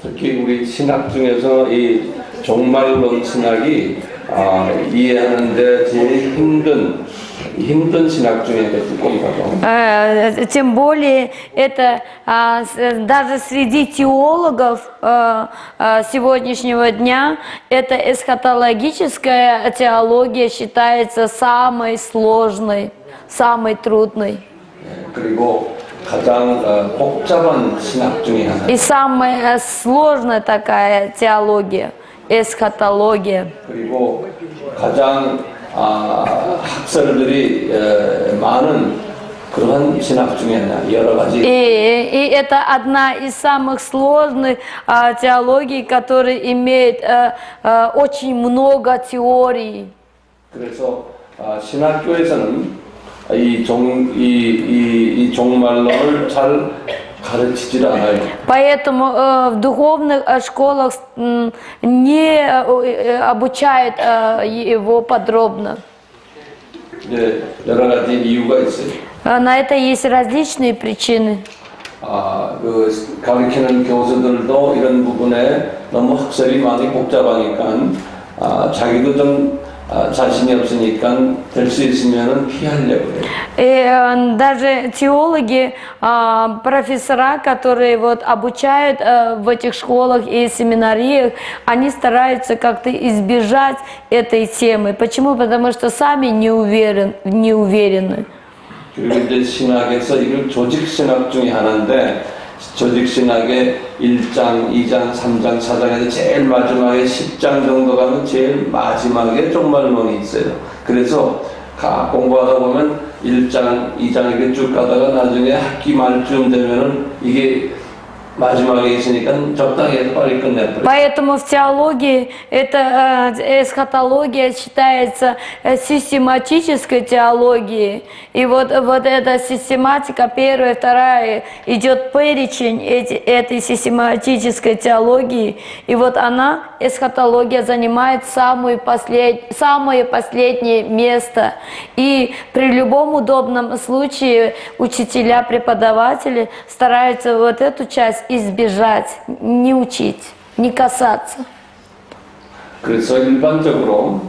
특히 우리 신학 중에서 이 종말론 신학이 이해하는데 제일 힘든 신학 중에 꼽아도. Тем более это даже среди теологов сегодняшнего дня эта эсхатологическая теология считается самой сложной, самой трудной. 그리고 가장 복잡한 신학 중에 하나. И самая сложная такая теология, эсхатология. 그리고 가장 학설들이 많은 그런 신학 중에 하나, 여러 가지. И это одна из самых сложных теологий, которая имеет очень много теорий. 그래서 신학교에서는 이 종말론을 잘 가르치질 않아요. Поэтому в духовных школах не обучают его подробно. 네, 여러 가지 이유가 있어요. На это есть различные причины. 그 가르치는 교수들도 이런 부분에 너무 학설이 많이 복잡하니까 자기도 좀 자신이 없으니까 될 수 있으면은 피하려고 해요. И даже теологи, профессора, которые вот обучают в этих школах и семинариях, они стараются как-то избежать этой темы. Почему? Потому что сами не уверены. 그리고 이제 신학에서 이걸 조직 신학 중에 하나인데 조직 신학의 1장, 2장, 3장, 4장에서 제일 마지막에 10장 정도 가면 제일 마지막에 종말론이 있어요. 그래서 공부하다 보면 1장, 2장 이렇게 쭉 가다가 나중에 학기 말쯤 되면은 이게 마지막에 있으니까 적당히 해서 빨리 끝내버려요. Поэтому в теологии эта эсхатология считается систематической теологией. И вот эта систематика, первая, вторая, идет перечень этой систематической теологии. И вот она, эсхатология, занимает самое последнее место. И при любом удобном случае учителя, преподаватели стараются вот эту часть избежать, не учить, не касаться. 그래서 일반적으로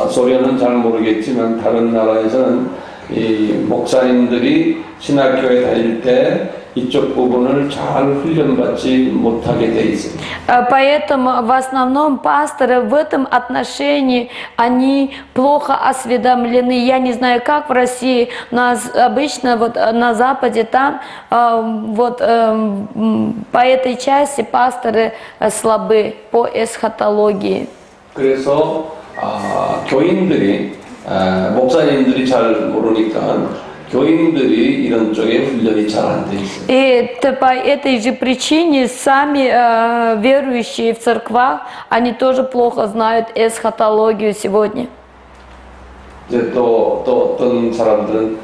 소련은 잘 모르겠지만 다른 나라에서는 이 목사님들이 신학교에 다닐 때 이쪽 부분을 잘 훈련받지 못하게 돼 있습니다. Поэтому в основном пасторы в этом отношении они плохо осведомлены. Я не знаю, как в России, но обычно вот на Западе там вот по этой части пасторы слабы по эсхатологии. 그래서 교인들이 목사님들이 잘 모르니까 교인들이 이런 쪽에 훈련이 잘 안 돼 있어요. И по этой же причине сами верующие в церквах, они тоже плохо знают эсхатологию сегодня. 이제 또 어떤 사람들은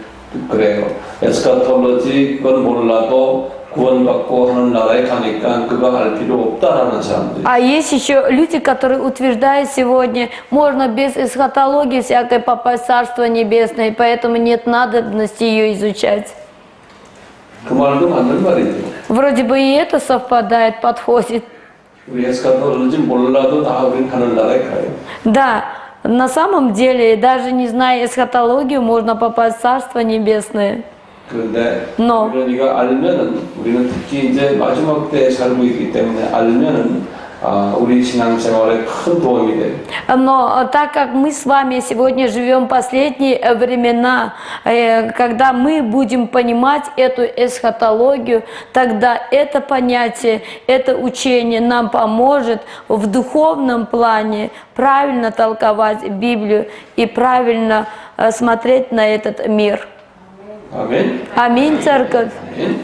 그래요. 에스카톨로지 그건 몰라도 구원받고 하는 나라에 가니까 그거 알 필요 없다라는 사람들. А есть еще люди, которые утверждают сегодня, можно без эсхатологии всякой попасть в Царство Небесное, поэтому нет надобности ее изучать. 그 말도 맞는 말이죠. Вроде бы и это совпадает, подходит. 우리 에스카톨로지 몰라도 다 우린 하는 나라에 가요. Да, на самом деле, даже не зная эсхатологию, можно попасть в Царство Небесное. 그런데 우리가 알면은 우리는 특히 이제 마지막 때에 살고 있기 때문에 알면은 우리 신앙생활에 큰 도움이 돼요. Но так как мы с вами сегодня живем последние времена, когда мы будем понимать эту эсхатологию, тогда это понятие, это учение нам поможет в духовном плане правильно толковать Библию и правильно смотреть на этот мир. 아멘. Аминь, церковь. 아멘.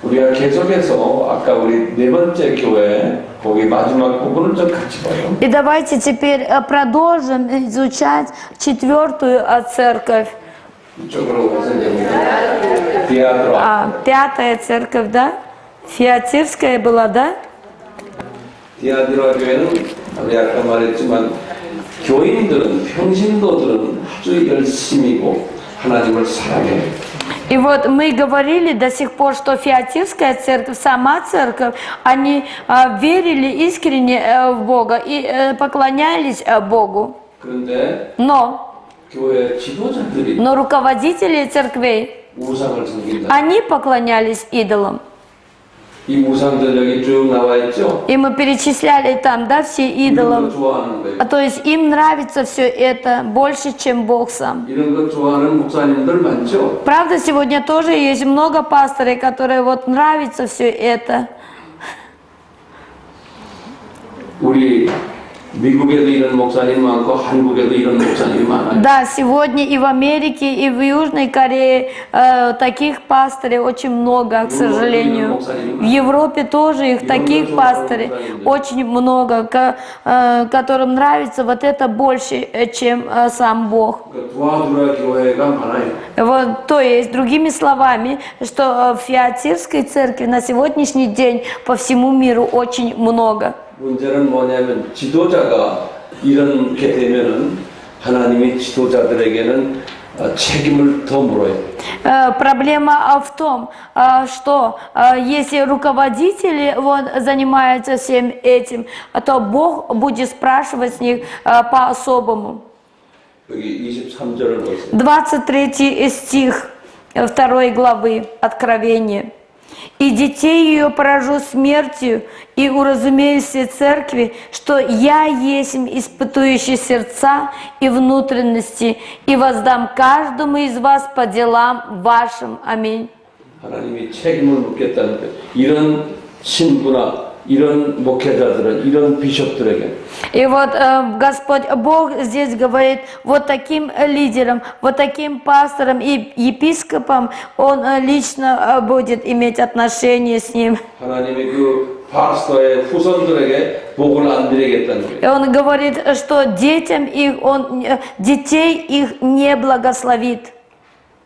우리가 계속해서 아까 우리 네 번째 교회 거기 마지막 부분을 좀 같이 봐요. И давайте теперь продолжим изучать четвертую церковь. 이쪽으로 가서 이제 디아드라. Пятая церковь, да? Фиатирская была, да? 디아드라 교회는 우리 아까 말했지만 교인들은 평신도들은 아주 열심히고 하나님을 사랑해요. И вот мы говорили до сих пор, что Фиатирская церковь, сама церковь, они верили искренне в Бога и поклонялись Богу. 그런데 Но 교회 지도자들이 руководители церквей, 우상을 섬긴다. они поклонялись идолам. 이 우상들 여기 쭉 나와 있죠. И мы перечисляли там, да, все 이런 идолов. 거 좋아하는 거예요. То есть им нравится все это больше, чем Бог сам. 이런 거 좋아하는 목사님들 많죠. Правда, сегодня тоже есть много пасторов, которые вот нравится все это. 우리 미국에도 이런 목사님 많고 한국에도 이런 목사님 많아요. Да, сегодня и в Америке, и в Южной Корее таких пастырей очень много, к сожалению. В Европе тоже их таких пастырей очень много, которым нравится вот это больше, чем сам Бог. 두아두라 교회가 많아요. Вот, то есть, другими словами, что в Фиатирской церкви на сегодняшний день по всему миру очень много. 문제는 뭐냐면 지도자가 이렇게 되면은 하나님이 지도자들에게는 책임을 더 물어요. Проблема в том, что если руководители вот, занимаются всем этим, то Бог будет спрашивать с них по-особому. 여기 23절을 보세요. 23 стих 2 главы Откровения. «И детей ее поражу смертью, и уразумею все церкви, что я есть испытующий сердца и внутренности, и воздам каждому из вас по делам вашим». Аминь. 하나님이 책임을 묻겠다는 거예요. 이런 신부나 이런 목회자들은 이런 비숍들에게 И вот Господь Бог здесь говорит, вот таким лидерам, вот таким пасторам и епископам Он лично будет иметь отношение с ним. 하나님이 그 파스터의 후손들에게 복을 안 드리겠다는 거예요. И Он говорит, что детям их, детей их не благословит.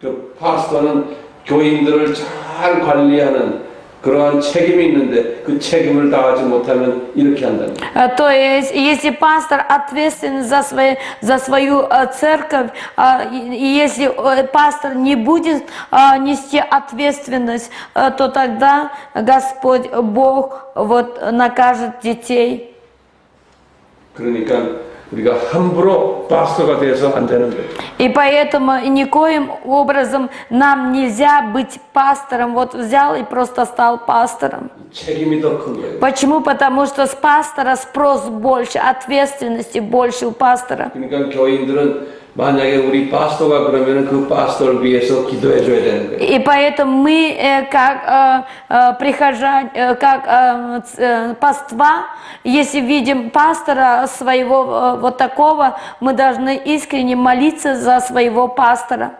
그 파스터는 교인들을 잘 관리하는 그러한 책임이 있는데 그 책임을 다하지 못하면 이렇게 한다는 거예요. То есть, если пастор ответственен за свою церковь, и если пастор не будет нести ответственность, то тогда Господь Бог вот накажет детей. 그러니까 우리가 함부로 파스터가 돼서 안 되는 거예요. И поэтому никоим образом нам нельзя быть пастором. Вот взял и просто стал пастором. 책임이 더 큰 거예요. Почему? Потому что с пастора спрос больше, ответственности больше у пастора. 그러니까 교인들은 만약에 우리 파스터가 그러면 그 파스터를 위해서 기도해 줘야 되는 거예요. И поэтому мы, как прихожане, как паства, если видим пастора своего вот такого, мы должны искренне молиться за своего пастора.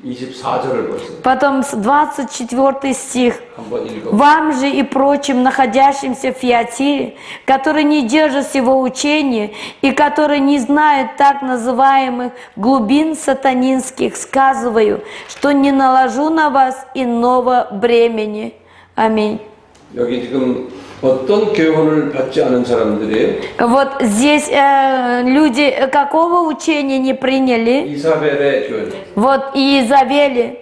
24절을 보세요. Потом 24 стих. 한번 읽어. «Вам же и прочим, находящимся в Фиатире, которые не держат всего учения и которые не знают так называемых глубин сатанинских, сказываю, что не наложу на вас иного бремени». Аминь. 여기 지금 어떤 교훈을 받지 않은 사람들이에요? Вот здесь люди какого учения не приняли? 이사벨의 교회. Вот Иезавели,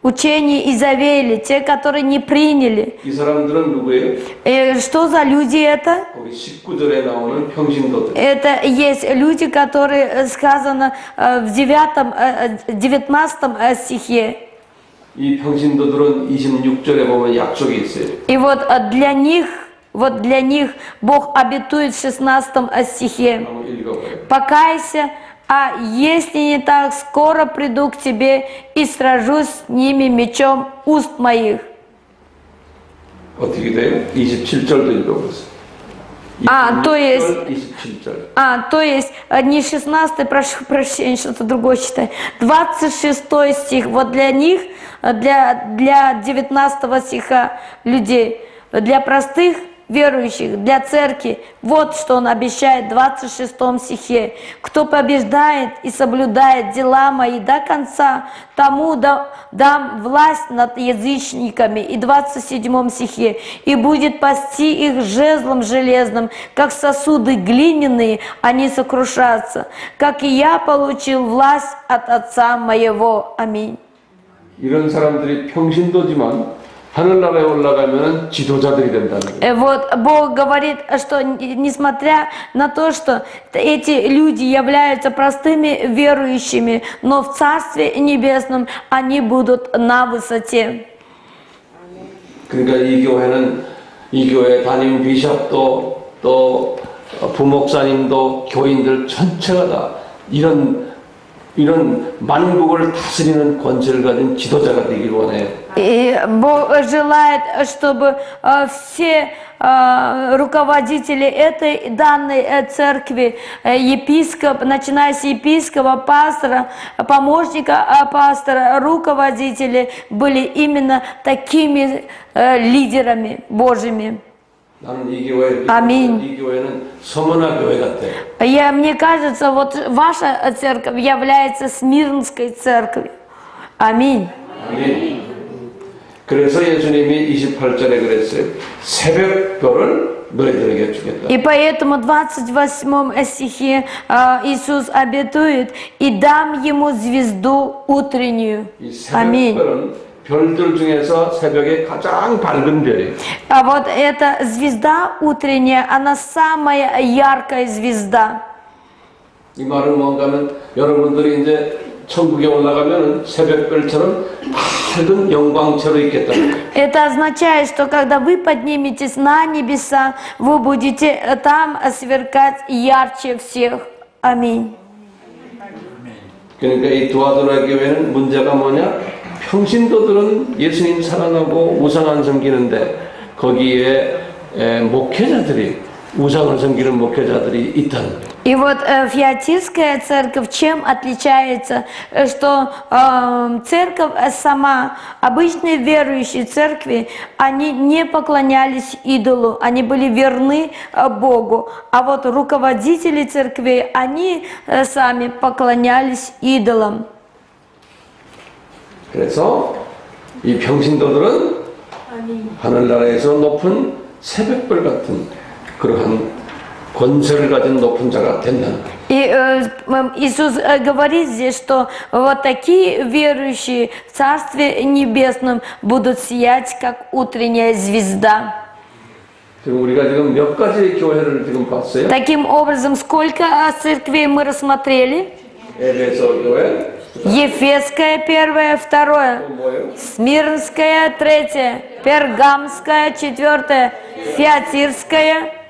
учение Иезавели, те, которые не приняли. 이 사람들은 누구예요? Что за люди это? 거기 19절에 나오는 평신도들. Это есть люди, которые сказано в 19 стихе. 이 평신도들은 26절에 보면 약속이 있어요. И вот для них Бог обетует в 16 стихе. 한번 읽어봐요. «Покайся, а если не так, скоро приду к тебе и сражусь с ними мечом уст моих». 어떻게 돼요? 27절도 읽어보세요. То есть, 27절. то есть не 16, прошу прощения, что-то другое читаю. 26 стих, вот для них, для 19 стиха людей, для простых верующих, для церкви, вот что он обещает в 26 стихе. «Кто побеждает и соблюдает дела мои до конца, тому дам власть над язычниками». И 27 стихе. «И будет пасти их жезлом железным, как сосуды глиняные, они сокрушатся, как и я получил власть от Отца моего». Аминь. 이런 사람들이 평신도지만 하늘나라에 올라가면 지도자들이 된다는 거예요. Вот Бог говорит, что несмотря на то, что эти люди являются простыми верующими, но в Царстве Небесном они будут на высоте. 그러니까 이 교회 담임 비숍도 또 부목사님도 교인들 전체가 다 이런 만국을 다스리는 권세를 가진 지도자가 되길 원해요. И Бог желает, чтобы все руководители этой данной церкви, епископ, начиная с епископа, пастора, помощника пастора, руководители были именно такими лидерами Божьими. 나는 이 교회는 서머나 교회 같아요. Мне кажется, вот ваша церковь является Смирнской церковью. Аминь. 아멘. 그래서 예수님이 28절에 그랬어요. 새벽별을 너희들에게 주겠다. И поэтому в 28 стихе Иисус обетует: «И дам ему звезду утреннюю». 이 Аминь. 새벽별은 별들 중에서 새벽에 가장 밝은 별이에요. А вот эта звезда утренняя, она самая яркая звезда. 이 말은 뭔가 하면 여러분들이 이제 천국에 올라가면 새벽별처럼 밝은 영광체로 있겠다는 거예요. Это означает, что когда вы подниметесь на небеса, вы будете там сверкать ярче всех. Аминь. 그러니까 이 두아도라 교회는 문제가 뭐냐? 평신도들은 예수님 사랑하고 우상을 섬기는데 거기에 목회자들이 우상을 섬기는 목회자들이 있다는 거예요. И вот Фиатирская церковь чем отличается, что церковь сама, обычные верующие церкви, они не поклонялись идолу, они были верны Богу, а вот руководители церквей, они сами поклонялись идолам. 그래서 이 평신도들은 하늘나라에서 높은 새벽별 같은 그러한 권세를 가진 높은 자가 된다는 거예요. И Иисус говорит здесь, что вот такие верующие в Царстве Небесном будут сиять, как утренняя звезда. 지금 우리가 지금 몇 가지 교회를 지금 봤어요? Таким образом, сколько церквей мы рассмотрели? 에베소 교회, Ефесская первая, второе, 또 뭐예요? Смирнская третье, Пергамская четвертое, Фиатирская.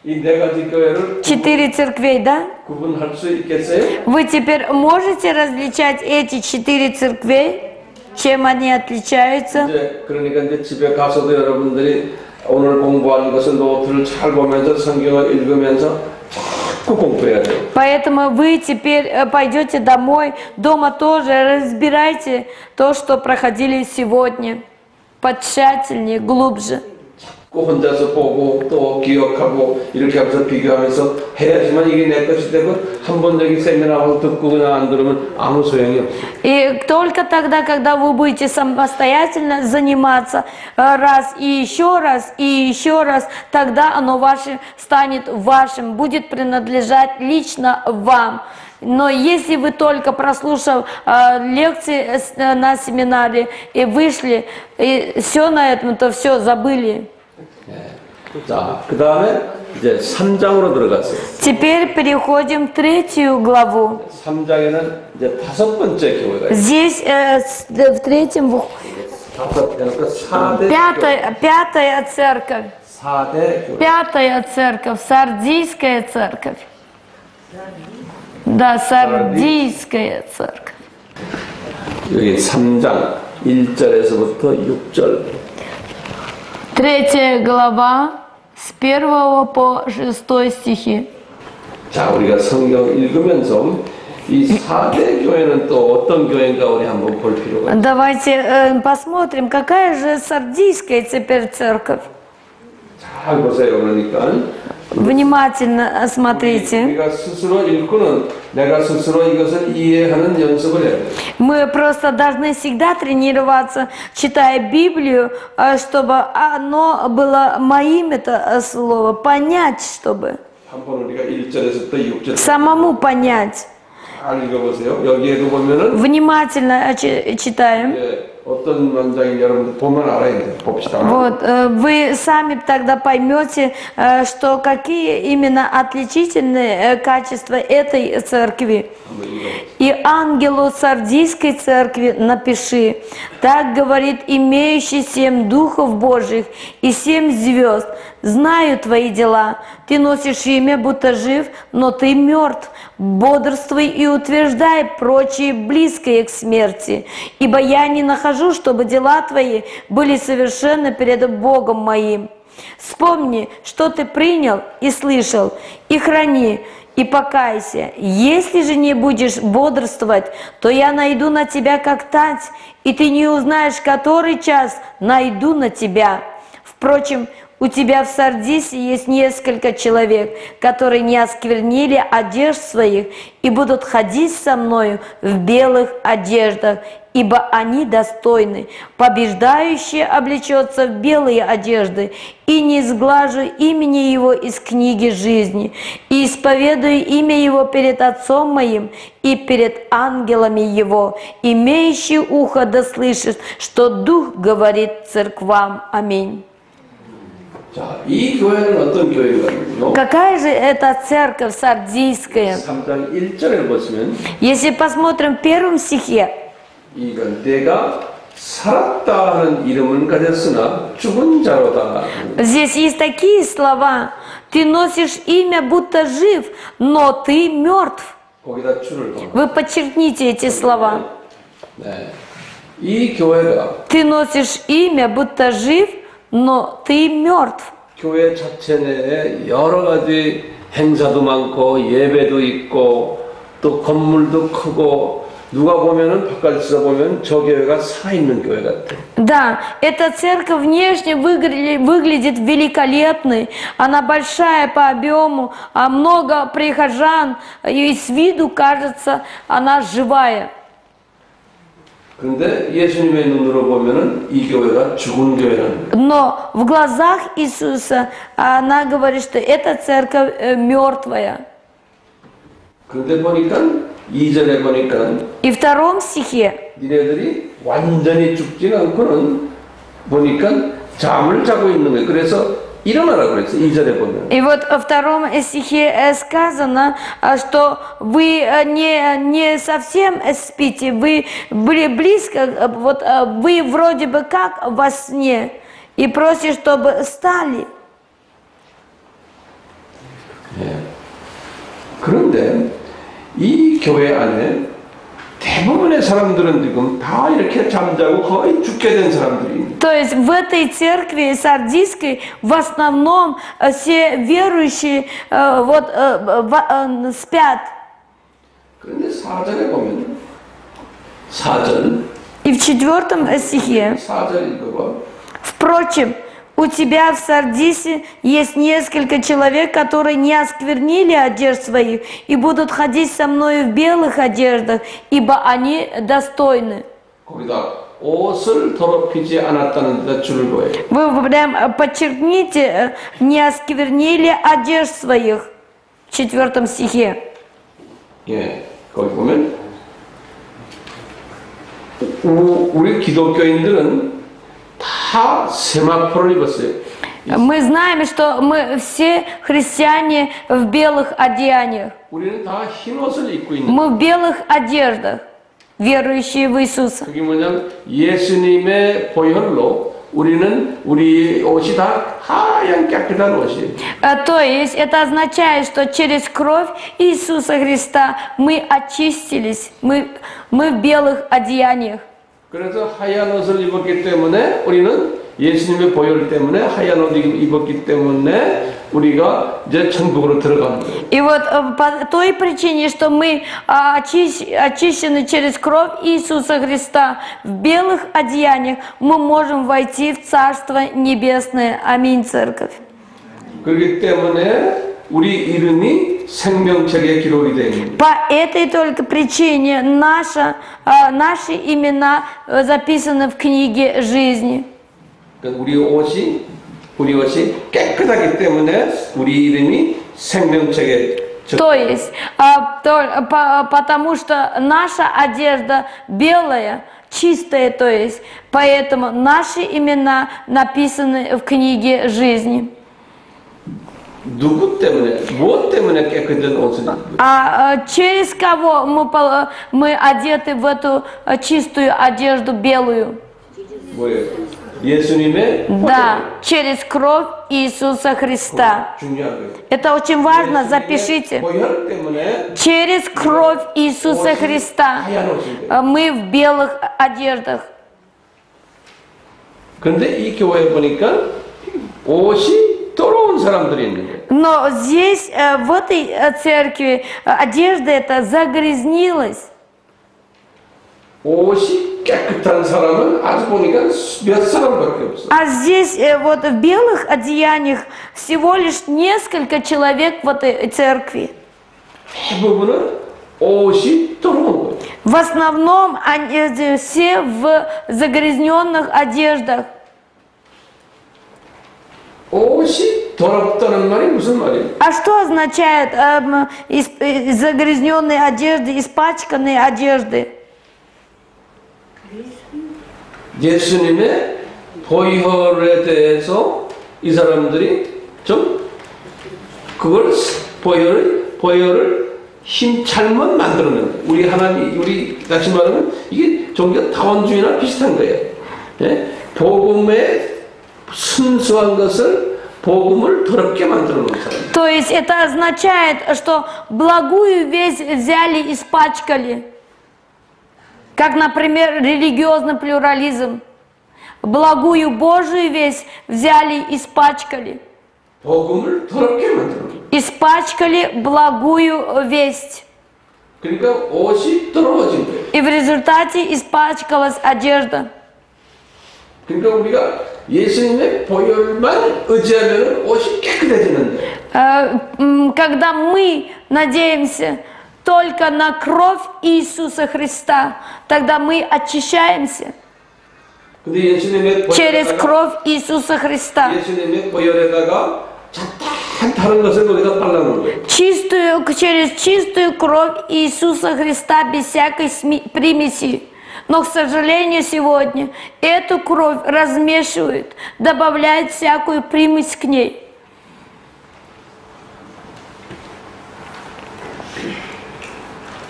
이 네 가지 교회를 4 церквей, да? 구분할 수 있겠어요? Вы теперь можете различать эти 4 церквей? Чем они отличаются? 이제 그러니까 이제 집에 가서도 여러분들이 오늘 공부하는 것을 노트를 잘 보면서 성경을 읽으면서 자꾸 공부해야 돼요. Поэтому вы теперь пойдете домой, дома тоже разбирайте то, что проходили сегодня. Потщательнее, глубже. 꼭 혼자서 보고 또 기억하고 이렇게 하면서 비교하면서 해야지만 이게 내 것이 되고 한 번 여기 세미나하고 듣고 그냥 안 들으면 아무 소용이 없어요. И только тогда, когда вы будете самостоятельно заниматься раз, и еще раз, тогда оно ваше станет вашим, будет принадлежать лично вам. Но если вы только прослушав лекции на семинаре и вышли, и все на этом, то все забыли. 자, 그 다음에 이제 3장으로 들어갔어요. Теперь переходим в 3 главу. 3장에는 이제 5번째 교회가 있어요. Здесь в 3 пятая церковь. 4대 교회. 5-я церковь, Сардийская церковь. Да, Сардийская церковь. 여기 3장 1절에서부터 6절. 3 глава с 1 по 6 стихи. 자, 우리가 성경 읽으면서 이 4대 교회는 또 어떤 교회인가 우리 한번 볼 필요가 있어요. Давайте посмотрим, какая же Сардийская теперь церковь. 잘 보세요. 그러니까 Внимательно смотрите. 우리가 스스로 읽고는 내가 스스로 이것을 이해하는 연습을 해야 돼요. Мы просто должны всегда тренироваться, читая Библию, чтобы оно было моим, это слово, понять, чтобы. 한번 우리가 1절에서부터 6절 Самому понять. 잘 읽어보세요. 여기에도 보면은 Внимательно читаем. 어떤 문장인지 여러분 보면 알아야 돼요. 봅시다. Вот, вы сами тогда поймете, что какие именно отличительные качества этой церкви. 한번 읽어보세요. И ангелу Сардийской церкви напиши, так говорит имеющий 7 духов Божьих и 7 звезд. Знаю твои дела, ты носишь имя, будто жив, но ты мертв. Бодрствуй и утверждай прочие близкие к смерти, ибо я не нахожу, чтобы дела твои были совершенны перед Богом моим. Вспомни, что ты принял и слышал, и храни, и покайся. Если же не будешь бодрствовать, то я найду на тебя как тать, и ты не узнаешь, который час найду на тебя. Впрочем, у тебя в Сардисе есть несколько человек, которые не осквернили одежд своих и будут ходить со мною в белых одеждах, ибо они достойны. Побеждающий облечется в белые одежды, и не сглажу имени его из книги жизни, и исповедую имя его перед Отцом моим и перед ангелами его. Имеющий ухо да слышит, что Дух говорит церквам. Аминь. 자, 이 교회는 어떤 교회인가요? Какая же это церковь сардийская? 3장 1절에 보시면 Если посмотрим в первом стихе, 이건 내가 살았다 하는 이름은 가졌으나 죽은 자로다. здесь есть такие слова. Ты носишь имя, будто жив, но ты мертв. 거기다 줄을 더. Вы подчеркните эти слова. 네. 이 교회가 Ты носишь имя, будто жив, но ты мертв. 교회 자체 내에 여러 가지 행사도 많고 예배도 있고 또 건물도 크고 누가 보면은 바깥에서 보면 저 교회가 살아있는 교회 같아. Да, эта церковь внешне выглядит великолепной, она большая по объему, а много прихожан, и с виду кажется, она живая. 그런데 예수님의 눈으로 보면은 이 교회가 죽은 교회라는 거예요. Но в глазах Иисуса она говорит, что эта церковь мертвая. 그런데 보니까 2절에 보니까 И в втором стихе 니네들이 완전히 죽진 않고는 보니까 잠을 자고 있는 거예요. 그래서 일어나라 그랬어. 2절에 보면. И вот во втором стихе сказано, что вы не совсем спите, вы были близко, вот вы вроде бы как во сне, и просите, чтобы стали. 예. 그런데 이 교회 안에 대부분의 사람들은 지금 다 이렇게 잠자고 거의 죽게 된 사람들이. То есть в этой церкви сардийской в основном все верующие спят. 그런데 4절에 보면 4절. И в 4 стихе, 4절 읽어봐. впрочем, у тебя в Сардисе есть несколько человек, которые не осквернили одежд своих и будут ходить со мною в белых одеждах, ибо они достойны. 거기다 옷을 더럽히지 않았다는 데 줄을 보여요. Вы прям подчеркните, не осквернили одежд своих в 4 стихе. 예, 거기 보면 우리 기독교인들은 다 세마포를 입었어요. Мы знаем, что мы все христиане в белых одеяниях. 우리는 다 흰 옷을 입고 있는. Мы в белых одеждах, верующие в Иисуса. 그게 뭐냐면 예수님의 보혈로 우리는 우리 옷이 다 하얀 깨끗한 옷이에요. То есть это означает, что через кровь Иисуса Христа мы очистились, мы в белых одеяниях. 그래서 하얀 옷을 입었기 때문에 우리는 예수님의 보혈 때문에 하얀 옷을 입었기 때문에 우리가 이제 천국으로 들어가는 거예요. И вот по той причине, что мы очищены через кровь Иисуса Христа в белых одеяниях, мы можем войти в Царство Небесное. Аминь, Церковь. 그렇기 때문에 우리 이름이 생명책에 기록이 되어 있는 거예요. По этой только причине наши имена записаны в книге жизни. 그러니까 우리 옷이 깨끗하기 때문에 우리 이름이 생명책에 То есть, потому что наша одежда белая, чистое, то есть. Поэтому наши имена написаны в книге жизни. 누구 때문에, 무엇 때문에 깨끗한 옷을 입고 Через кого мы одеты в эту чистую одежду белую? 뭐예요? 예수님의 Да, через кровь Иисуса Христа. 중요한 거예요. Это очень важно, запишите. 보혈 때문에 Через кровь Иисуса Христа 하얀 옷인 거예요. мы в белых одеждах. 그런데 이 교회에 보니까 옷이 더러운 사람들이 있는 거예요. Но здесь, в этой церкви, одежда эта загрязнилась. 옷이 깨끗한 사람은 아주 보니까 몇 사람밖에 없어. А здесь вот в белых одеяниях всего лишь несколько человек в этой церкви. 대부분은 옷이 더러운 거예요. В основном они все в загрязненных одеждах. 옷이 더럽다는 말이 무슨 말이에요? А что означает загрязненные одежды, испачканные одежды? 예수님의 보혈에 대해서 이 사람들이 좀 그걸 보혈을 힘잘못 만들어낸 거예요. 우리 하나님, 우리 다시 말하면 이게 종교 다원주의나 비슷한 거예요. 예? 복음의 순수한 것을 복음을 더럽게 만들어 놓은 사람. То есть это означает, что благую весть взяли, испачкали. Как, например, религиозный плюрализм. Благую Божию весть взяли, испачкали. 복음을 더럽게 만들어 놓은. Испачкали благую весть. 그러니까 옷이 더러워진 거예요. И в результате испачкалась одежда. 그러니까 우리가 예수님의 보혈만 의지하면 옷이 깨끗해지는데 Когда мы надеемся только на кровь Иисуса Христа, тогда мы очищаемся 근데 예수님의 через кровь Иисуса Христа. 예수님의 보혈에다가 잔뜩 다른 것을 거기다 발라놓은 거예요. Через чистую кровь Иисуса Христа без всякой примеси. Но, к сожалению, сегодня эту кровь размешивают, добавляют всякую примесь к ней.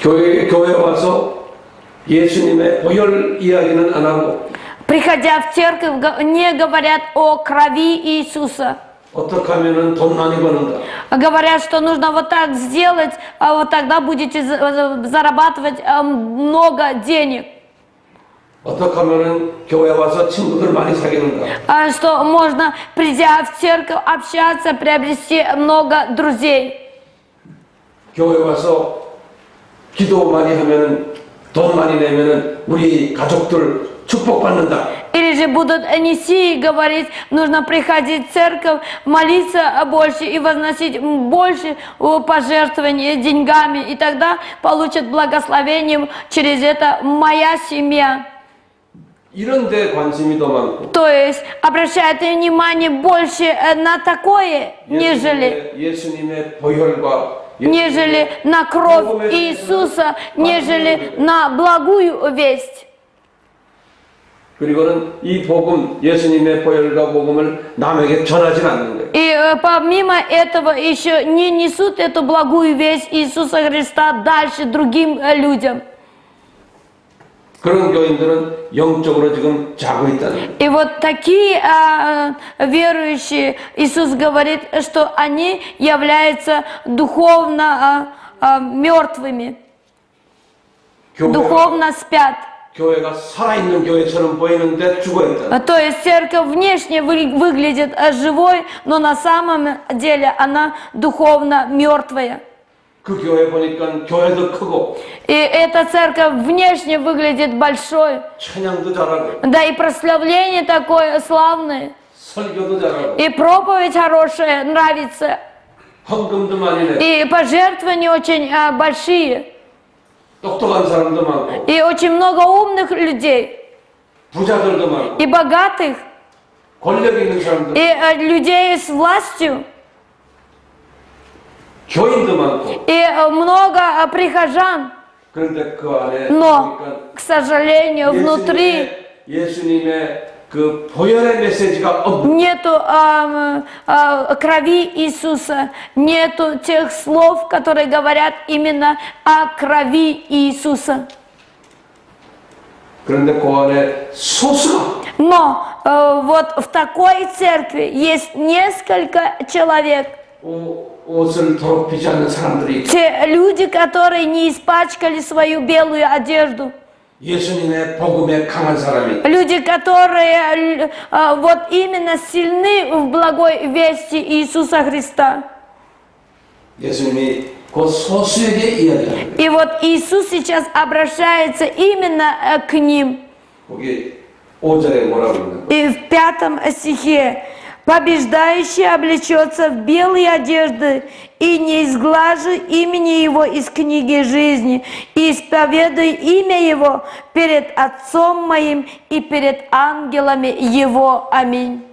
교회에 와서 예수님의 보혈 이야기는 안 하고 Приходя в церковь, не говорят о крови Иисуса. 어떻게 하면은 돈 많이 버는다. Говорят, что нужно вот так сделать, а вот тогда будете зарабатывать много денег. 어떻게 하면은 교회 와서 친구들 많이 사귀는다. Что можно, придя в церковь, общаться, приобрести много друзей. 교회 와서 기도 많이 하면은 돈 많이 내면은 우리 가족들 축복받는다. Или же будут неси и говорить, нужно приходить в церковь, молиться больше и возносить больше пожертвований деньгами, и тогда получат благословение через это моя семья. 이런 데 관심이 더 많고 То есть обращают внимание больше на такое, 예수님의 보혈과 на кровь Иисуса, нежели на благую весть. 그리고는 이 복음, 예수님의 보혈과 복음을 남에게 전하지 않는 거예요. И помимо этого еще не несут эту благую весть Иисуса Христа дальше другим людям. 그런 교인들은 영적으로 지금 자고 있다는 거예요. И вот такие верующие, Иисус говорит, что они являются духовно мертвыми, духовно спят. 교회가 살아있는 교회처럼 보이는데 죽어있다. То есть церковь внешне выглядит живой, но на самом деле она духовно мертвая. 그 교회 보니까 교회도 크고 И эта церковь внешне выглядит большой. 찬양도 잘하고 Да и прославление такое славное. 설교도 잘하고 И проповедь хорошая, нравится. 헌금도 많이 내. И пожертвования очень большие. 똑똑한 사람도 많고 И очень много умных людей. 부자들도 많고 И богатых. 권력 있는 사람도 И людей с властью. 교인도 많고 И много прихожан. 그런데 그 안에 Но, 보니까 к сожалению, внутри 예수님의 그 보혈의 메시지가 없는 нету крови Иисуса, нету тех слов, которые говорят именно о крови Иисуса. 그런데 그 안에 소수가 Но вот в такой церкви есть несколько человек, 옷을 더럽히지 않는 사람들이 те люди, которые не испачкали свою белую одежду, 예수님의 복음에 강한 사람이 люди, которые вот именно сильны в благой вести Иисуса Христа. 예수님이 그 소수에게 이야기합니다. И вот Иисус сейчас обращается именно к ним. 거기 5절에 뭐라고 있는 И в 5 стихе: «Побеждающий облечется в белые одежды, и не изглажу имени его из книги жизни, и исповедую имя его перед Отцом моим и перед ангелами его». Аминь.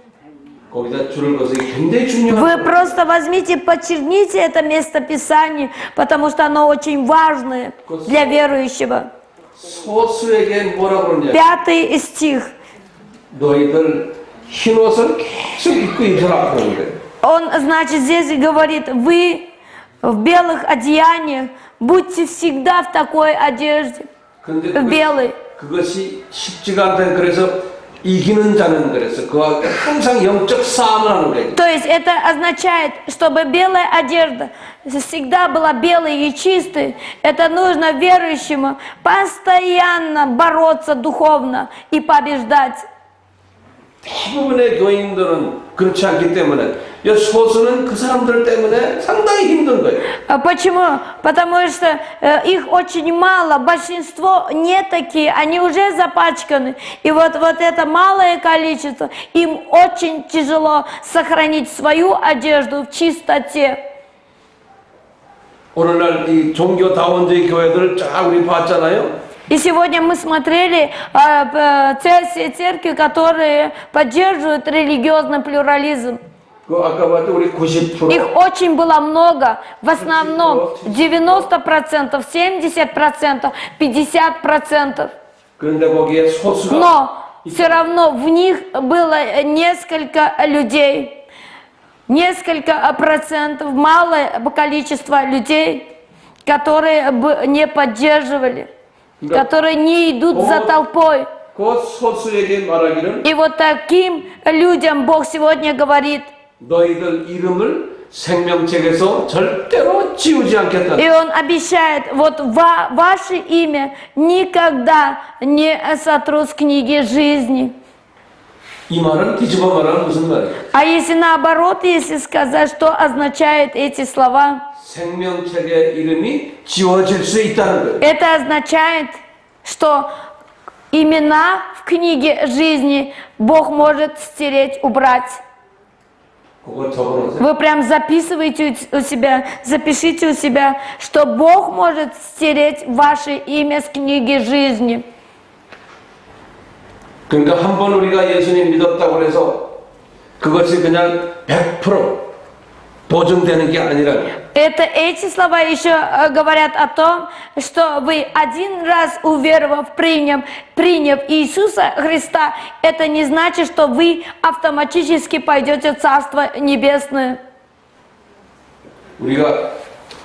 거기다 줄을 것이 굉장히 중요한 Вы просто возьмите, подчеркните это место Писания, потому что оно очень важное для верующего. 소수에게 뭐라고 그러냐 5 стих. 너희들 흰 옷을 계속 입고 있으라 그러는데 Он, значит, здесь говорит: вы в белых одеяниях, будьте всегда в такой одежде, 그런데 в белой. 그것이 쉽지가 않다. 그래서 이기는 자는 그래서 그와 항상 영적 싸움을 하는 거예요. То есть это означает, чтобы белая одежда всегда была белой и чистой. Это нужно верующему постоянно бороться духовно и побеждать. 대부분의 교인들은 그렇지 않기 때문에 소수는 그 사람들 때문에 상당히 힘든 거예요. Почему? Потому что их очень мало, большинство не такие, они уже запачканы. И вот это малое количество, им очень тяжело сохранить свою одежду в чистоте. 오늘날 이 종교다원주의 교회들 쫙 우리 봤잖아요. И сегодня мы смотрели церкви, которые поддерживают религиозный плюрализм. 그 아까 봤죠 우리 90% Их очень было много, в основном 90%, 70%, 50%. 그런데 거기에 소수가 Но все равно в них было несколько людей, несколько процентов, малое количество людей, которые не поддерживали, которые не идут за толпой. 그 소수에게 말하기를 И вот таким людям Бог сегодня говорит: 너희들 이름을 생명책에서 절대로 지우지 않겠다. и Он обещает, вот ваше имя никогда не сотрут с книги жизни. 이 말은 뒤집어 말하면 무슨 말이에요? А если наоборот, если сказать, что означают эти слова? 생명책의 이름이 지워질 수 있다는 거예요. Это означает, что имена в книге жизни Бог может стереть, убрать. 그거 적어놓으세요. Вы прям записывайте у себя, запишите у себя, что Бог может стереть ваше имя с книги жизни. 그러니까 한 번 우리가 예수님 믿었다고 해서 그것이 그냥 100% 보증되는 게 아니라 Эти слова еще говорят о том, что вы один раз уверовав, приняв Иисуса Христа, это не значит, что вы автоматически пойдете в Царство Небесное. 우리가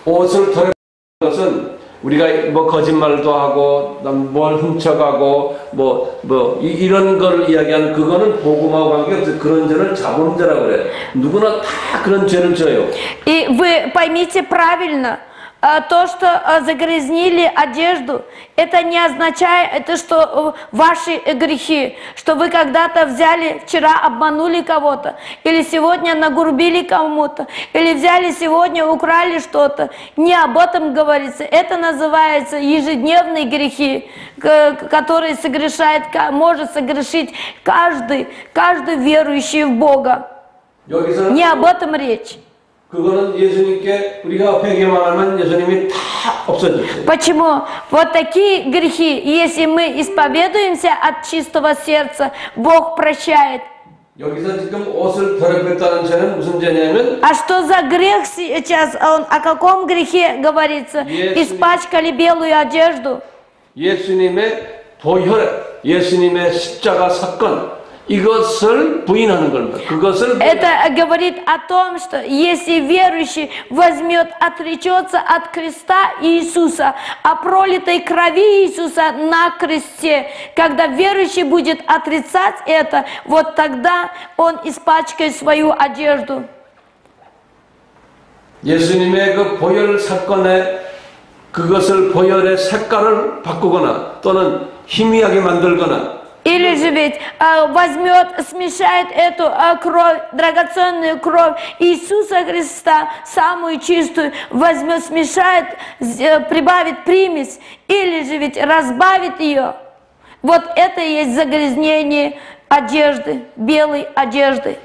옷을 더럽히는 것은 우리가 뭐 거짓말도 하고 뭘 훔쳐가고 이런 걸 이야기하는 그거는 복음하고 관계없어. 그런 죄는 자본죄라고 그래. 누구나 다 그런 죄를 져요. И вы поймите правильно, то, что загрязнили одежду, это не означает, это что ваши грехи, что вы когда-то взяли, вчера обманули кого-то, или сегодня нагрубили кому-то, или взяли сегодня, украли что-то. Не об этом говорится. Это называется ежедневные грехи, которые может согрешить каждый верующий в Бога. Не об этом речь. 그거는 예수님께 우리가 회개만 하면 예수님이 다 없어졌어요. Почему? Вот такие грехи, если мы исповедуемся от чистого сердца, Бог прощает. 여기서 지금 옷을 더럽혔다는 죄는 무슨 죄냐면 А что за грех сейчас? О каком грехе говорится? Испачкали белую одежду. 예수님의 보혈, 예수님의 십자가 사건 이것을 부인하는 겁니다. 그것을 Это говорит о том, что если верующий возьмет, отречется от креста Иисуса, о пролитой крови Иисуса на кресте, когда верующий будет отрицать это, вот тогда он испачкает свою одежду. 예수님의 그 보혈 사건에 그것을 보혈의 색깔을 바꾸거나 또는 희미하게 만들거나 Или же ведь возьмет, смешает эту кровь, драгоценную кровь Иисуса Христа, самую чистую, возьмет, смешает, прибавит примесь, или же ведь разбавит ее. Вот это и есть загрязнение одежды, белой одежды.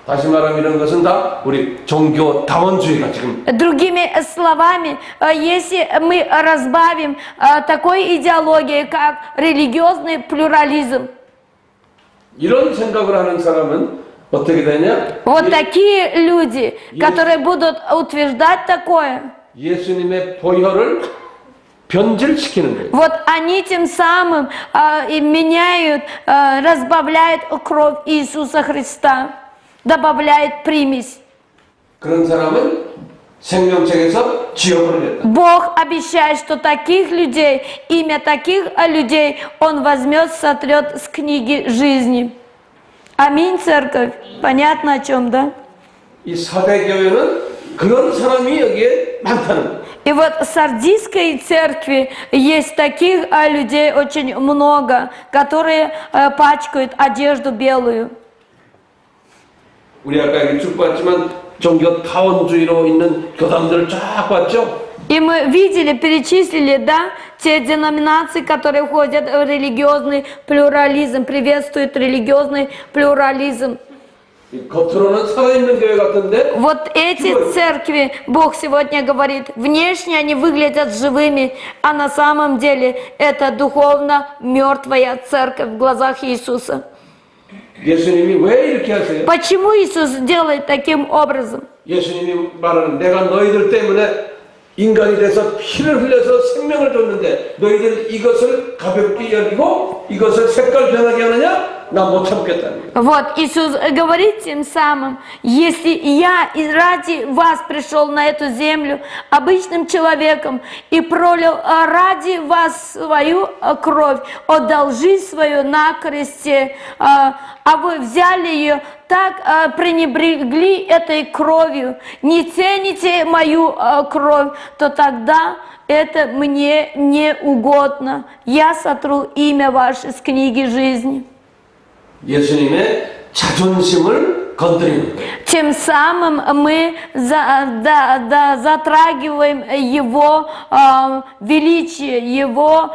다시 말하면 이런 것은 다 우리 종교 다원주의가 지금 Другими словами, если мы разбавим такой идеологией, как религиозный плюрализм, 이런 생각을 하는 사람은 어떻게 되냐? вот такие люди, которые будут утверждать такое, 예수님의 보혈을 변질시키는 거예요. вот они тем самым и меняют, разбавляют кровь Иисуса Христа, добавляют примесь. 그런 사람은 생명책에서 지워버리겠다. Бог обещает, что таких людей, имя таких людей Он возьмет, сотрет с книги жизни. Аминь, церковь. Понятно о чем, да? 이 사대교회는 그런 사람이 여기에 많다는 거예요. И вот в Сардийской церкви есть таких людей очень много, которые пачкают одежду белую. 우리 아까 여기 쭉 봤지만 종교 타원주의로 있는 교단들을 쫙 봤죠? И мы видели, перечислили, да, те деноминации, которые входят в религиозный плюрализм, приветствуют религиозный плюрализм. 겉으로는 살아있는 교회 같은데 Вот эти церкви, Бог сегодня говорит, внешне они выглядят живыми, а на самом деле это духовно мертвая церковь в глазах Иисуса. 예수님이 왜 이렇게 하세요? Почему Иисус делает таким образом? 예수님이 말하는 내가 너희들 때문에 인간이 돼서 피를 흘려서 생명을 줬는데 너희들 이것을 가볍게 여기고 이것을 색깔 변하게 하느냐? 나 못 참겠다는 거예요. Вот Иисус говорит тем самым, если я ради вас пришел на эту землю обычным человеком и пролил ради вас свою кровь, отдал жизнь свою на кресте, а вы взяли ее, так пренебрегли этой кровью, не цените мою кровь, то тогда это мне не угодно. Я сотру имя ваше с книги жизни. 예수님의 자존심을 건드리는 거예요. Тем самым мы затрагиваем его величие, его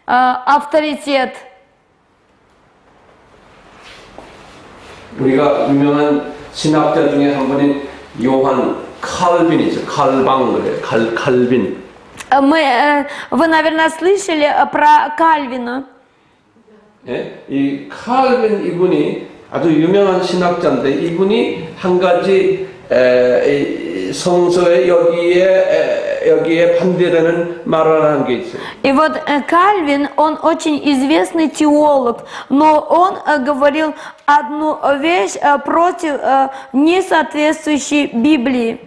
авторитет. 우리가 유명한 신학자 중에 한 분인 요한 칼빈이죠. 칼방 그래요. 칼빈. Вы, наверное, слышали про Кальвина. 예? 이 칼빈 이분이 아주 유명한 신학자인데 이분이 한 가지 성서에 여기에 반대되는 말을 한 게 있어요. И вот Кальвин, он очень известный теолог, но он говорил одну вещь против несоответствующей Библии.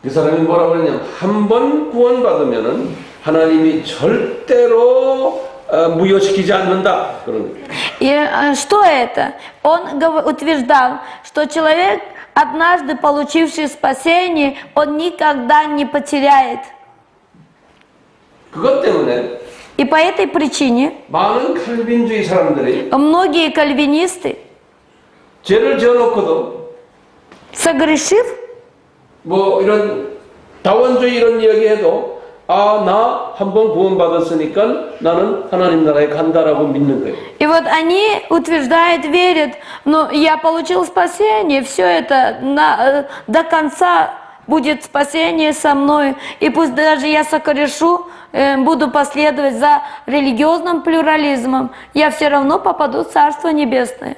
그 사람이 뭐라고 그러냐면 한 번 구원받으면은 하나님이 절대로 무효시키지 않는다. 그런 거예요. И что это? Он утверждал, что человек, однажды получивший спасение, он никогда не потеряет. 그것 때문에 И по этой причине 많은 칼빈주의 사람들이 многие кальвинисты, 죄를 지어놓고도 согрешив, 뭐 이런 다원주의 이런 이야기해도 나 한 번 구원받았으니까 나는 하나님 나라에 간다라고 믿는 거예요. и вот они утверждают, верят, ну я получил спасение, все это до конца будет спасение со мной, и пусть даже я согрешу, буду последовать за религиозным плюрализмом, я все равно попаду в Царство Небесное.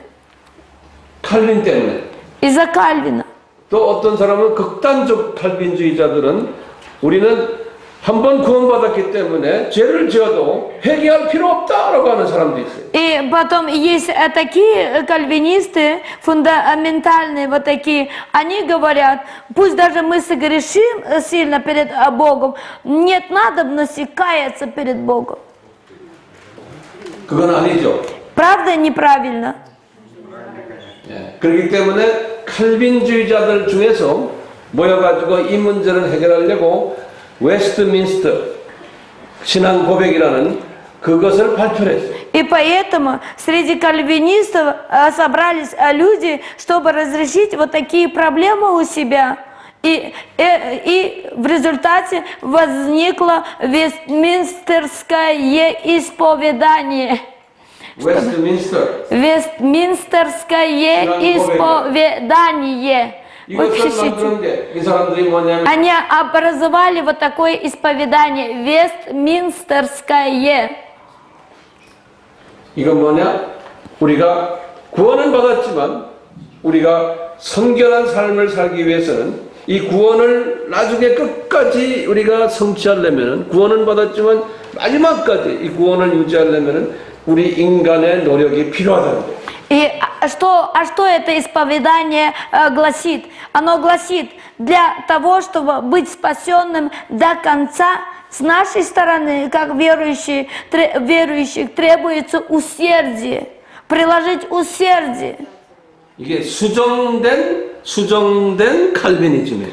칼빈 때문에. Из-за Кальвина. 또 어떤 사람은 극단적 칼빈주의자들은 우리는 한번 구원받았기 때문에 죄를 지어도 회개할 필요 없다라고 하는 사람도 있어요. И потом есть такие кальвинисты, фундаментальные вот такие, они говорят, пусть даже мы согрешим сильно перед Богом, нет надобности каяться перед Богом. 그건 아니죠. Правда неправильно? 그렇기 때문에 칼빈주의자들 중에서 모여가지고 이 문제를 해결하려고 웨스트민스터 신앙 고백이라는 그것을 발표를 했어요. И поэтому среди кальвинистов собрались люди, чтобы разрешить вот такие проблемы у себя. И в результате возникло Вестминстерское исповедание. Вестминстерское исповедание. Вы пишите. Они образовали вот такое исповедание. Вестминстерское. 이건 뭐냐? 우리가 구원은 받았지만 우리가 성결한 삶을 살기 위해서는 이 구원을 나중에 끝까지 우리가 성취하려면 구원은 받았지만 마지막까지 이 구원을 유지하려면 우리 인간의 노력이 필요하다는 거예요. И что это исповедание гласит? Оно гласит, для того, чтобы быть спасенным до конца, с нашей стороны, как верующих, требуется усердие, приложить усердие. 이게 수정된 칼빈이즘이에요.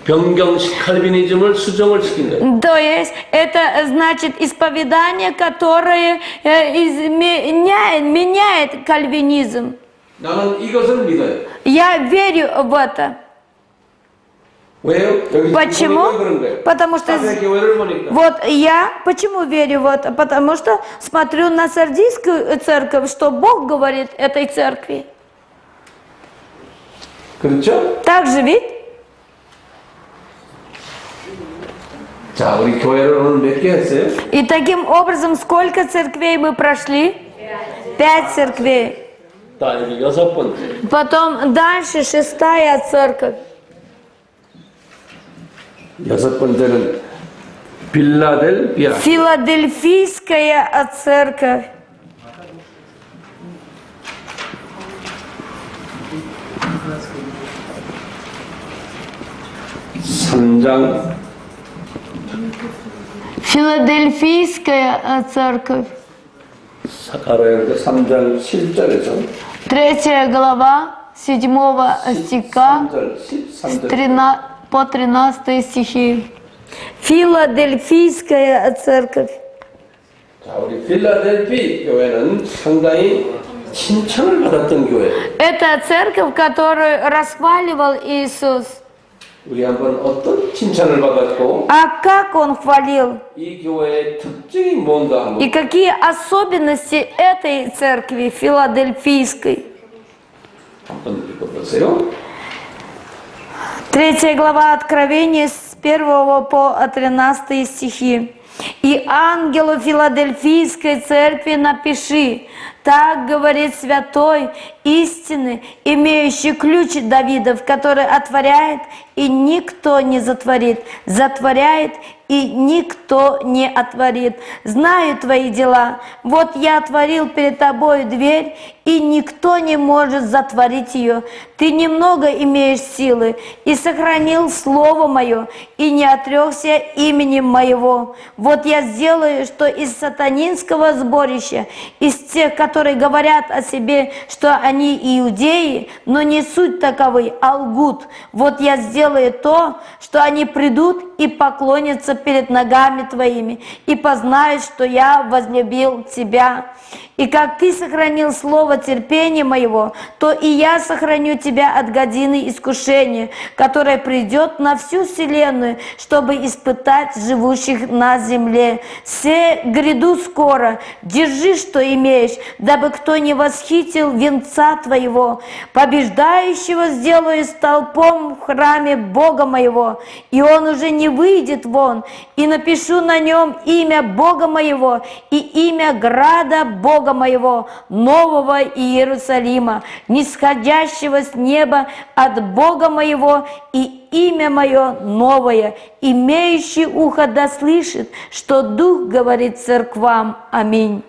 변경식 칼빈이즘을 수정을 시킨 거예요. То есть это значит исповедание, которое меняет кальвинизм. 나는 이것을 믿어요. Я верю в это. 왜요? 여기 Почему? 그런 거예요. Потому что 교회를 보니까 вот я почему верю в это? Потому что смотрю на Сардийскую церковь, что Бог говорит этой церкви. 그렇죠? Так же ведь? 자, 우리 교회를 오늘 몇 개 했어요? И таким образом, сколько церквей мы прошли? 5 церквей. 자, 여기 6번째. Потом дальше 6-я церковь. 6번째는 빌라델비아. Филадельфийская церковь. Филадельфийская церковь. 가로열고 3장 7절에서 3 глава 7 стиха 13절 по 13 стихи. Филадельфийская церковь. 자, 우리 필라델피 교회는 상당히 칭찬을 받았던 교회. Это церковь, которую расхваливал Иисус. 우리 한번 어떤 칭찬을 받았고 А как он хвалил? 이 교회의 특징이 뭔가 한번 И какие особенности этой церкви филадельфийской? 한번 읽어보세요. 3 глава Откровения с 1 по 13 стихи. «И ангелу Филадельфийской церкви напиши, так говорит святой истины, имеющий ключ Давидов, который отворяет, и никто не затворит, затворяет, и никто не отворит. Знаю твои дела. Вот я отворил перед тобой дверь, и никто не может затворить ее. Ты немного имеешь силы, и сохранил слово мое, и не отрекся именем моего. Вот я сделаю, что из сатанинского сборища, из тех, которые говорят о себе, что они иудеи, но не суть таковы, а лгут. Вот я сделаю то, что они придут и поклонятся перед ногами твоими, и познают, что я возлюбил тебя. И как ты сохранил слово терпения моего, то и я сохраню тебя от годины искушения, которое придет на всю вселенную, чтобы испытать живущих на земле. земле. Се гряду скоро, держи, что имеешь, дабы кто не восхитил венца твоего. Побеждающего сделаю столпом в храме Бога моего, и он уже не выйдет вон, и напишу на нем имя Бога моего и имя града Бога моего, нового Иерусалима, нисходящего с неба от Бога моего, и имя мое новое. Имеющий ухо да слышит, что Дух говорит церквам. Аминь.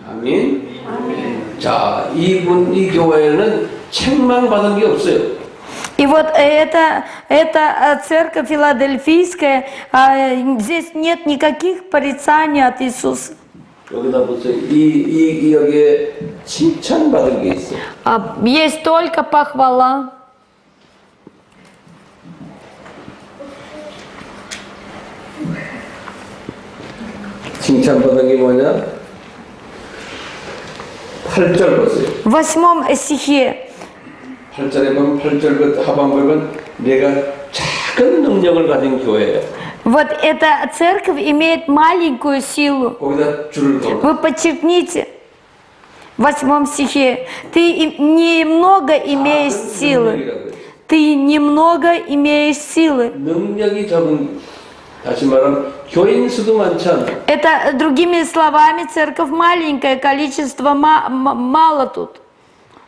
아멘. 자, 이 교회는 책망 받은 게 없어요. И вот эта церковь филадельфийская, здесь нет никаких порицаний от Иисуса. 여기다 보세요. 여기에 칭찬 받은 게 있어요. Есть только похвала. 칭찬받은 게 뭐냐? 8절 보세요. В 8 стихе. 8절에 보면 8절 그 하반부에 보면 내가 작은 능력을 가진 교회예요. Вот эта церковь имеет маленькую силу. 거기다 줄을 걸어. Вы подчеркните. В 8 стихе. Ты немного имеешь силы. Ты немного имеешь силы. 능력이 적은, 다시 말하면 교인 수도 많지 않아. Это, другими словами, церковь маленькая, количество мало тут.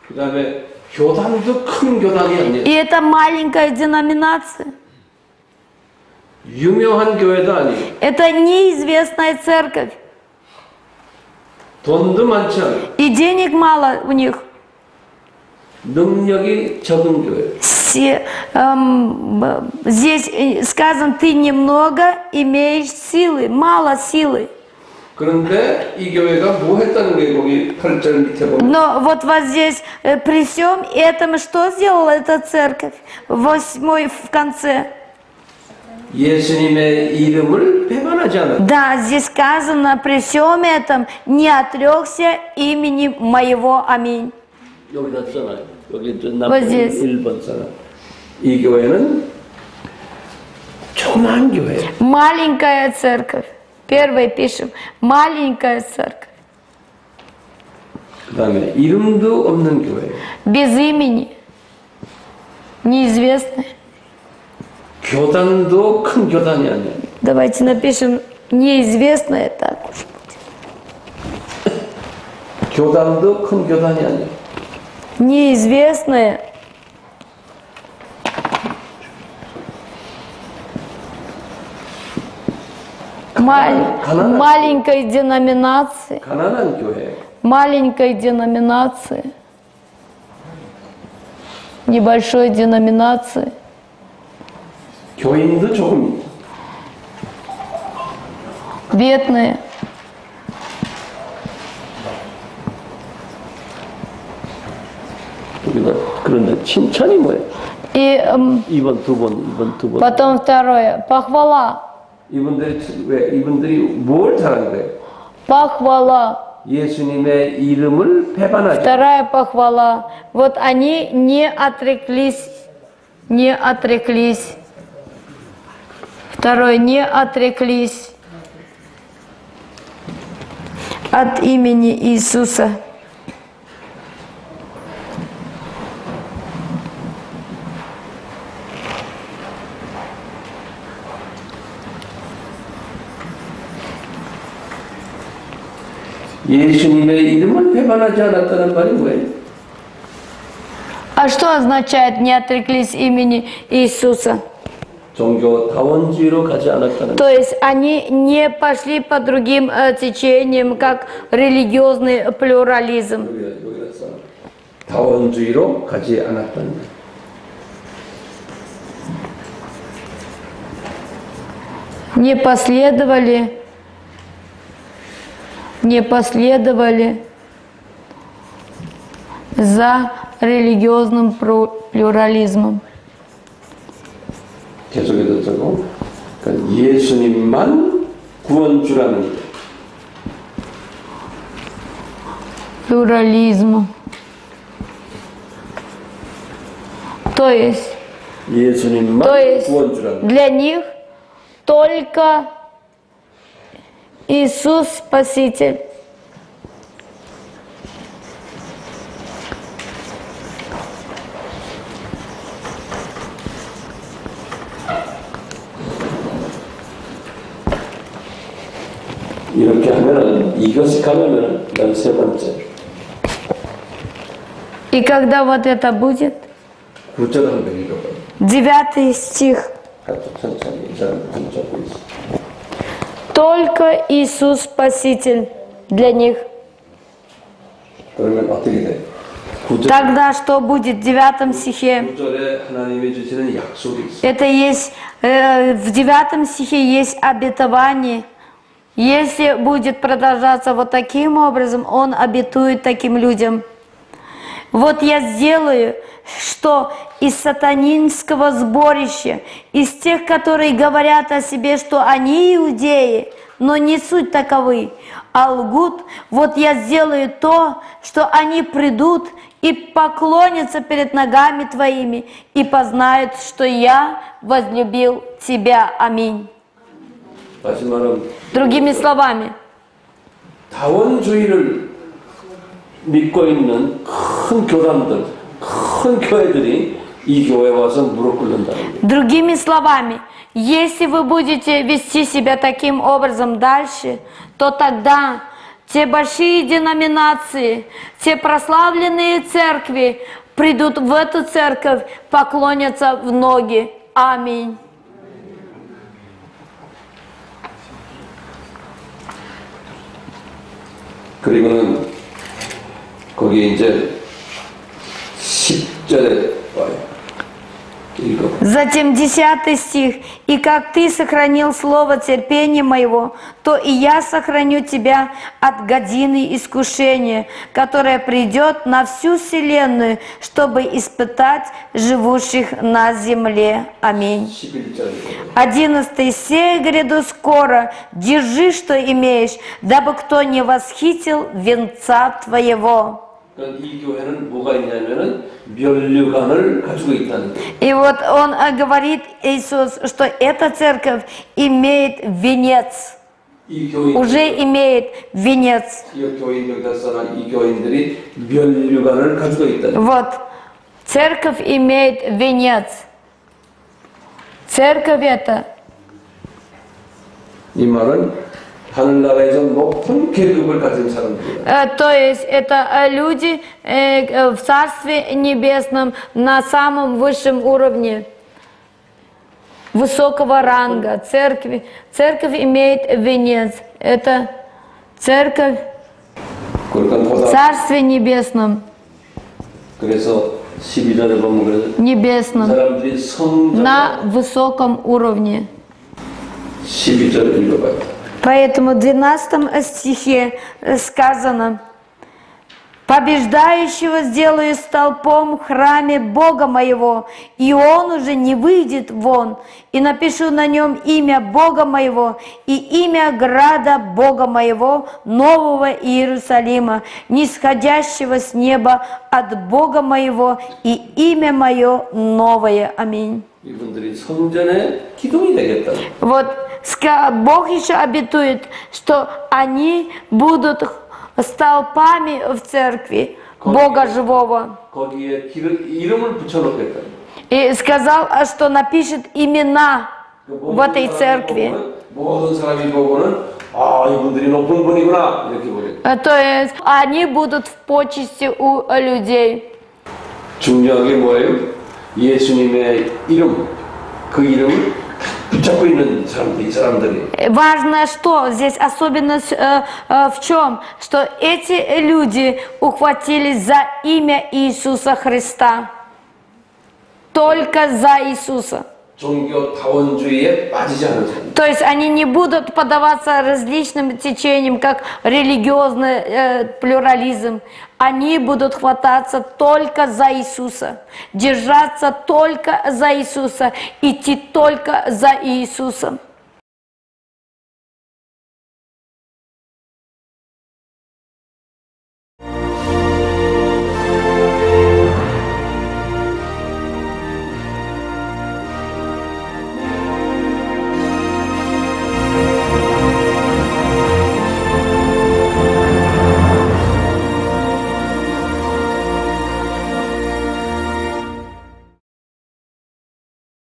그다음에 교단도 큰 교단이 아니에요. И это маленькая деноминация. 유명한 교회도 아니에요. Это неизвестная церковь. 돈도 많지 않아요. И денег мало у них. 능력이 적은 교회. Здесь сказано, ты немного имеешь силы, мало силы. 그런데 이 교회가 뭐 했다는 게 거기 8절 밑에 보면. Но вот здесь, при всем этом, что сделала эта церковь? 8 в конце. 예수님의 이름을 배반하지 않았다. Да, здесь сказано, при всем этом не отрекся имени моего. Аминь. 여기다 써놔요. 여기 Вот здесь. 1번 써놔요. 이 교회는 조그만 교회. Маленькая церковь. Первое пишем. Маленькая церковь. 그 다음에 이름도 없는 교회. Без имени. Неизвестная. 교단도 큰 교단이 아니야. Давайте напишем неизвестная так уж. 교단도 큰 교단이 아니야. Неизвестная. Маленькой деноминации. 가난한 교회. Маленькой деноминации. Небольшой деноминации. 교인도 조금. Бедные. 여기다 그런데 칭찬이 뭐예요? И 2번, 2번. потом второе. Похвала. 이분들이 뭘 잘한 거예요? Похвала. 예수님의 이름을 배반하지. Вторая похвала. Вот они не отреклись. Не отреклись. Второе. Не отреклись от имени Иисуса. 예수님의 이름을 배반하지 않았다는 말이 뭐예요? А что означает не отреклись имени Иисуса? 종교 다원주의로 가지 않았다는. То есть они не пошли по другим течениям, как религиозный плюрализм. 여기다 써. 다원주의로 가지 않았다는 말. Не последовали за религиозным плюрализмом. 계속해서 적어. 그러니까 예수님만 구원주라는 거. Плюрализм. То есть 예수님만 구원주라는 거. для них только Иисус Спаситель. 이렇게 하면은 이것이 가면은 난 세 번째 И когда вот это будет, 구절 한번 읽어봐요. 9 стих. 같이 천천히 이 사람 붙잡고 있어. Только Иисус Спаситель для них. 그러면 어떻게 돼? 구절 Тогда что будет в 9 стихе? 구절에 하나님이 주시는 약속이 있어. Это есть, в 9 стихе есть обетование. Если будет продолжаться вот таким образом, Он обетует таким людям. Вот я сделаю, что из сатанинского сборища, из тех, которые говорят о себе, что они иудеи, но не суть таковы, а лгут, вот я сделаю то, что они придут и поклонятся перед ногами Твоими и познают, что я возлюбил Тебя. Аминь. 다시 말하면 Другими словами, 다원주의를 믿고 있는 큰 교단들, 큰 교회들이 이 교회에 와서 무릎 꿇는다는 거예요. другими словами, если вы будете вести себя таким образом дальше, то тогда те большие деноминации, те прославленные церкви придут в эту церковь, поклонятся в ноги. Аминь. 그리고는 거기 이제 10절에 와요. 읽어. Затем 10 стих. «И как ты сохранил слово терпения моего, то и я сохраню тебя от годины искушения, которое придет на всю вселенную, чтобы испытать живущих на земле». Аминь. 11절. 11. «Сей гряду скоро, держи, что имеешь, дабы кто не восхитил венца твоего». 그러니까 이 교회는 뭐가 있냐면은 면류관을 가지고 있다는 거예요. И вот он говорит, Иисус, что эта церковь имеет венец, 이 교인, уже имеет венец. 이 교인 역사나 이 교인들이 면류관을 가지고 있다는 거예요. Вот, церковь имеет венец. Церковь это, 이 말은 하늘나라에서 높은 계급을 가진 사람들이다. то есть это люди в Царстве Небесном на самом высшем уровне, высокого ранга. Церковь имеет венец. Это церковь 그러니까 в 보다 Царстве Небесном. 그래서 12절에 보면 그래서 Небесном. 사람들이 성전 На высоком уровне. 12절 읽어봐요. Поэтому в 12 стихе сказано: «Побеждающего сделаю столпом в храме Бога моего, и он уже не выйдет вон, и напишу на нем имя Бога моего и имя града Бога моего, нового Иерусалима, нисходящего с неба от Бога моего, и имя мое новое». Аминь. 이분들이 성전의 기둥이 되겠다. Вот Бог еще обетует, что они будут столпами в церкви Бога живого. 거기에 이름을 붙여놓겠다. И сказал, что напишет имена в этой церкви. 모든 사람이 보고는 아 이분들이 높은 분이구나 이렇게 보겠다. То есть они будут в почести у людей. 중요한 게 뭐예요? 예수님의 이름, 그 이름을 붙잡고 있는 사람들, 이 사람들이. Важно, что здесь особенность в чем? Что эти люди ухватились за имя Иисуса Христа. Только за Иисуса. 종교 다원주의에 빠지지 않은 사람. То есть они не будут поддаваться различным течениям, как религиозный плюрализм. Они будут хвататься только за Иисуса, держаться только за Иисуса, идти только за Иисусом.